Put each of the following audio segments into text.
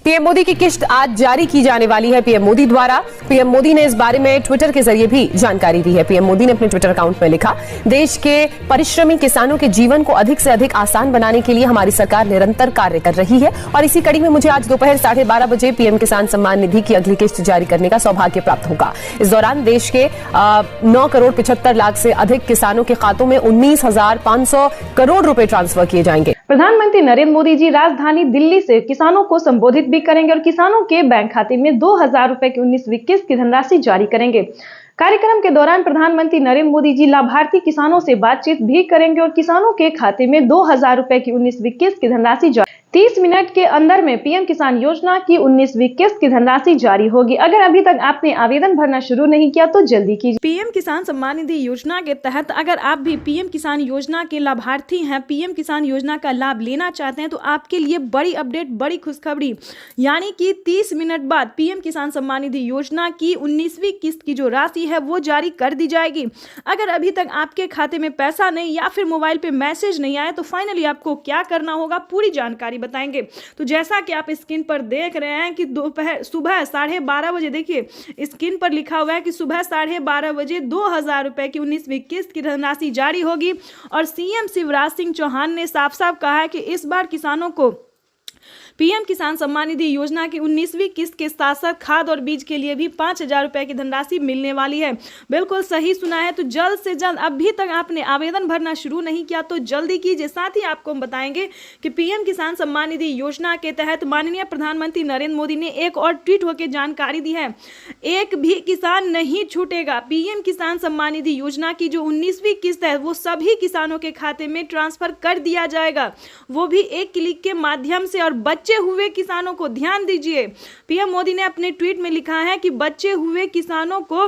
PM Modi की किश्त आज जारी की जाने वाली है पीएम मोदी द्वारा। पीएम मोदी ने इस बारे में ट्विटर के जरिए भी जानकारी दी है। पीएम मोदी ने अपने ट्विटर अकाउंट में लिखा, देश के परिश्रमी किसानों के जीवन को अधिक से अधिक आसान बनाने के लिए हमारी सरकार निरंतर कार्य कर रही है और इसी कड़ी में मुझे आज दोपहर 12:30 बजे पीएम किसान सम्मान निधि की अगली किश्त जारी करने का सौभाग्य प्राप्त होगा। इस दौरान देश के 9,75,00,000 से अधिक किसानों के खातों में 19,500 करोड़ रुपए ट्रांसफर किए जाएंगे। प्रधानमंत्री नरेंद्र मोदी जी राजधानी दिल्ली से किसानों को संबोधित भी करेंगे और किसानों के बैंक खाते में 2,000 रुपए की 19वीं किस्त की धनराशि जारी करेंगे। कार्यक्रम के दौरान प्रधानमंत्री नरेंद्र मोदी जी लाभार्थी किसानों से बातचीत भी करेंगे और किसानों के खाते में 2,000 रुपए की 19वीं किस्त की धनराशि जारी 30 मिनट के अंदर में पीएम किसान योजना की 19वीं किस्त की धनराशि जारी होगी। अगर अभी तक आपने आवेदन भरना शुरू नहीं किया तो जल्दी कीजिए। पीएम किसान सम्मान निधि योजना के तहत अगर आप भी पीएम किसान योजना के लाभार्थी हैं, पीएम किसान योजना का लाभ लेना चाहते हैं तो आपके लिए बड़ी अपडेट, बड़ी खुशखबरी, यानी कि 30 मिनट बाद पीएम किसान सम्मान निधि योजना की 19वीं किस्त की जो राशि है वो जारी कर दी जाएगी। अगर अभी तक आपके खाते में पैसा नहीं या फिर मोबाइल पे मैसेज नहीं आया तो फाइनली आपको क्या करना होगा, पूरी जानकारी बताएंगे। तो जैसा कि आप स्क्रीन पर देख रहे हैं कि सुबह 12:30 बजे, देखिए स्क्रीन पर लिखा हुआ है कि सुबह 12:30 बजे 2,000 रुपए की 19वीं किस्त की धनराशि जारी होगी और सीएम शिवराज सिंह चौहान ने साफ साफ कहा है कि इस बार किसानों को पीएम किसान सम्मान निधि योजना की 19वीं किस्त के साथ साथ खाद और बीज के लिए भी 5,000 रुपए की धनराशि मिलने वाली है। बिल्कुल सही सुना है। तो जल्द से जल्द, अभी तक आपने आवेदन भरना शुरू नहीं किया तो जल्दी कीजिए। साथ ही आपको हम बताएंगे कि पीएम किसान सम्मान निधि योजना के तहत माननीय प्रधानमंत्री नरेंद्र मोदी ने एक और ट्वीट होकर जानकारी दी है, एक भी किसान नहीं छूटेगा। पीएम किसान सम्मान निधि योजना की जो 19वीं किस्त है वो सभी किसानों के खाते में ट्रांसफर कर दिया जाएगा, वो भी एक क्लिक के माध्यम से। और बचे हुए किसानों को ध्यान दीजिए, पीएम मोदी ने अपने ट्वीट में लिखा है कि बचे हुए किसानों को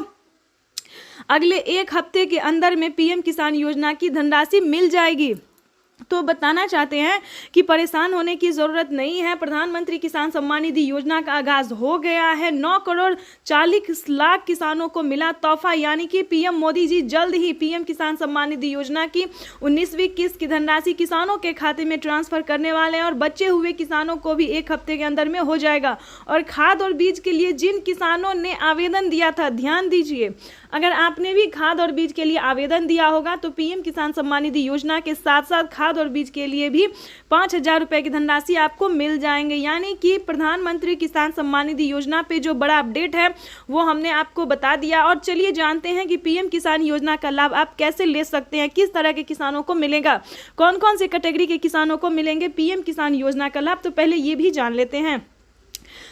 अगले 1 हफ्ते के अंदर में पीएम किसान योजना की धनराशि मिल जाएगी। तो बताना चाहते हैं कि परेशान होने की जरूरत नहीं है। प्रधानमंत्री किसान सम्मान निधि योजना का आगाज हो गया है। 9,40,00,000 किसानों को मिला तोहफा, यानी कि पीएम मोदी जी जल्द ही पीएम किसान सम्मान निधि योजना की 19वीं किस्त की धनराशि किसानों के खाते में ट्रांसफर करने वाले हैं और बचे हुए किसानों को भी 1 हफ्ते के अंदर में हो जाएगा। और खाद और बीज के लिए जिन किसानों ने आवेदन दिया था, ध्यान दीजिए, अगर आपने भी खाद और बीज के लिए आवेदन दिया होगा तो पीएम किसान सम्मान निधि योजना के साथ साथ खाद और बीज के लिए भी 5,000 रुपए की धनराशि आपको मिल जाएंगे। यानी कि प्रधानमंत्री किसान सम्मान निधि योजना पे जो बड़ा अपडेट है वो हमने आपको बता दिया। और चलिए जानते हैं कि पीएम किसान योजना का लाभ आप कैसे ले सकते हैं, किस तरह के किसानों को मिलेगा, कौन कौन से कैटेगरी के किसानों को मिलेंगे पीएम किसान योजना का लाभ। तो पहले ये भी जान लेते हैं।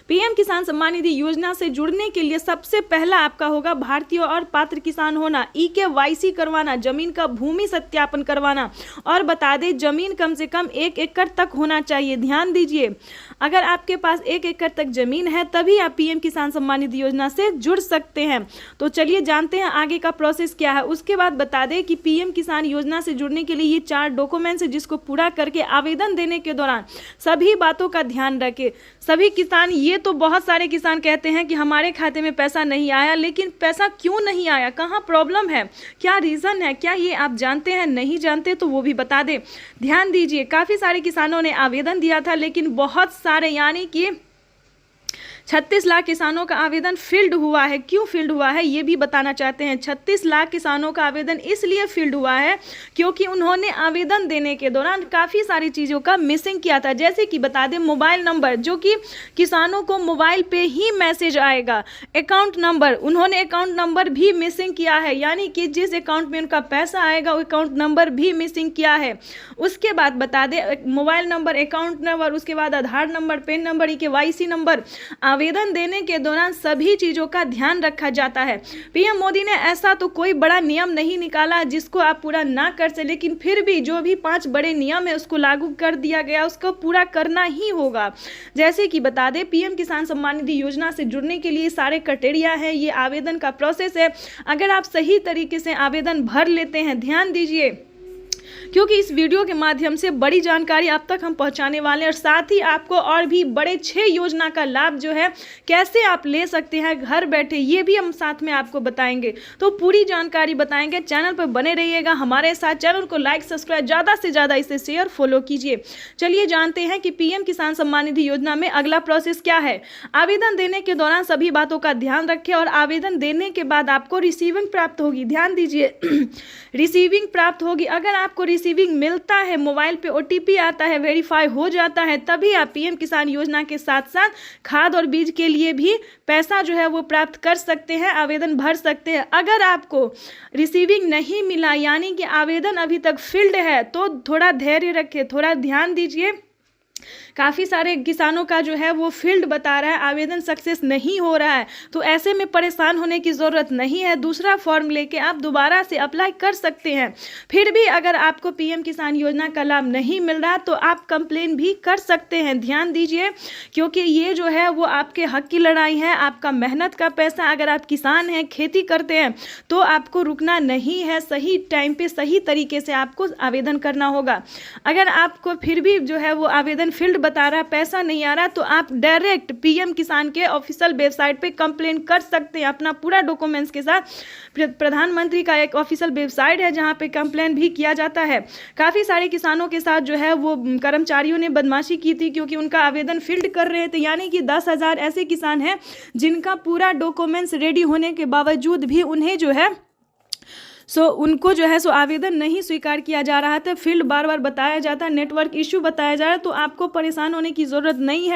पीएम किसान सम्मान निधि योजना से जुड़ने के लिए सबसे पहला आपका होगा भारतीय और पात्र किसान होना, EKYC करवाना, जमीन का भूमि सत्यापन करवाना और बता दें जमीन कम से कम 1 एकड़ तक होना चाहिए। ध्यान दीजिए, अगर आपके पास 1 एकड़ तक जमीन है तभी आप पीएम किसान सम्मान निधि योजना से जुड़ सकते हैं। तो चलिए जानते हैं आगे का प्रोसेस क्या है। उसके बाद बता दें कि पीएम किसान योजना से जुड़ने के लिए ये 4 डॉक्यूमेंट्स है जिसको पूरा करके आवेदन देने के दौरान सभी बातों का ध्यान रखें। सभी किसान, ये तो बहुत सारे किसान कहते हैं कि हमारे खाते में पैसा नहीं आया, लेकिन पैसा क्यों नहीं आया, कहाँ प्रॉब्लम है, क्या रीज़न है, क्या ये आप जानते हैं? नहीं जानते तो वो भी बता दें। ध्यान दीजिए, काफ़ी सारे किसानों ने आवेदन दिया था लेकिन बहुत सारे, यानी कि 36 लाख किसानों का आवेदन फील्ड हुआ है। क्यों फील्ड हुआ है ये भी बताना चाहते हैं। 36 लाख किसानों का आवेदन इसलिए फील्ड हुआ है क्योंकि उन्होंने आवेदन देने के दौरान काफ़ी सारी चीज़ों का मिसिंग किया था। जैसे कि बता दें मोबाइल नंबर, जो कि किसानों को मोबाइल पे ही मैसेज आएगा। अकाउंट नंबर, उन्होंने अकाउंट नंबर भी मिसिंग किया है, यानी कि जिस अकाउंट में उनका पैसा आएगा वो अकाउंट नंबर भी मिसिंग किया है। उसके बाद बता दें मोबाइल नंबर, अकाउंट नंबर, उसके बाद Aadhaar number, PAN number, EKYC number, आवेदन देने के दौरान सभी चीज़ों का ध्यान रखा जाता है। पीएम मोदी ने ऐसा तो कोई बड़ा नियम नहीं निकाला जिसको आप पूरा ना कर सके, लेकिन फिर भी जो भी 5 बड़े नियम है उसको लागू कर दिया गया, उसको पूरा करना ही होगा। जैसे कि बता दें पीएम किसान सम्मान निधि योजना से जुड़ने के लिए सारे क्राइटेरिया है, ये आवेदन का प्रोसेस है। अगर आप सही तरीके से आवेदन भर लेते हैं, ध्यान दीजिए क्योंकि इस वीडियो के माध्यम से बड़ी जानकारी आप तक हम पहुंचाने वाले हैं और साथ ही आपको और भी बड़े 6 योजना का लाभ जो है कैसे आप ले सकते हैं घर बैठे, ये भी हम साथ में आपको बताएंगे। तो पूरी जानकारी बताएंगे, चैनल पर बने रहिएगा हमारे साथ। चैनल को लाइक सब्सक्राइब ज़्यादा से ज़्यादा इसे शेयर फॉलो कीजिए। चलिए जानते हैं कि पीएम किसान सम्मान निधि योजना में अगला प्रोसेस क्या है। आवेदन देने के दौरान सभी बातों का ध्यान रखें और आवेदन देने के बाद आपको रिसीविंग प्राप्त होगी। ध्यान दीजिए रिसीविंग प्राप्त होगी। अगर आपको रिसीविंग मिलता है, मोबाइल पे ओटीपी आता है, वेरीफाई हो जाता है, तभी आप पीएम किसान योजना के साथ साथ खाद और बीज के लिए भी पैसा जो है वो प्राप्त कर सकते हैं, आवेदन भर सकते हैं। अगर आपको रिसीविंग नहीं मिला यानी कि आवेदन अभी तक फील्ड है तो थोड़ा धैर्य रखें, थोड़ा ध्यान दीजिए। काफ़ी सारे किसानों का जो है वो फील्ड बता रहा है आवेदन सक्सेस नहीं हो रहा है, तो ऐसे में परेशान होने की ज़रूरत नहीं है। दूसरा फॉर्म लेके आप दोबारा से अप्लाई कर सकते हैं। फिर भी अगर आपको पीएम किसान योजना का लाभ नहीं मिल रहा तो आप कंप्लेन भी कर सकते हैं। ध्यान दीजिए क्योंकि ये जो है वो आपके हक की लड़ाई है, आपका मेहनत का पैसा। अगर आप किसान हैं, खेती करते हैं तो आपको रुकना नहीं है, सही टाइम पे सही तरीके से आपको आवेदन करना होगा। अगर आपको फिर भी जो है वो आवेदन फील्ड बता रहा है, पैसा नहीं आ रहा, तो आप डायरेक्ट पीएम किसान के ऑफिशियल वेबसाइट पे कंप्लेन कर सकते हैं अपना पूरा डॉक्यूमेंट्स के साथ। प्रधानमंत्री का एक ऑफिशियल वेबसाइट है जहां पे कंप्लेन भी किया जाता है। काफ़ी सारे किसानों के साथ जो है वो कर्मचारियों ने बदमाशी की थी क्योंकि उनका आवेदन फील्ड कर रहे थे, यानी कि 10,000 ऐसे किसान हैं जिनका पूरा डॉक्यूमेंट्स रेडी होने के बावजूद भी उन्हें जो है उनको जो है आवेदन नहीं स्वीकार किया जा रहा था। फील्ड बार बार बताया जाता है, नेटवर्क इश्यू बताया जा रहा है, तो आपको परेशान होने की ज़रूरत नहीं है।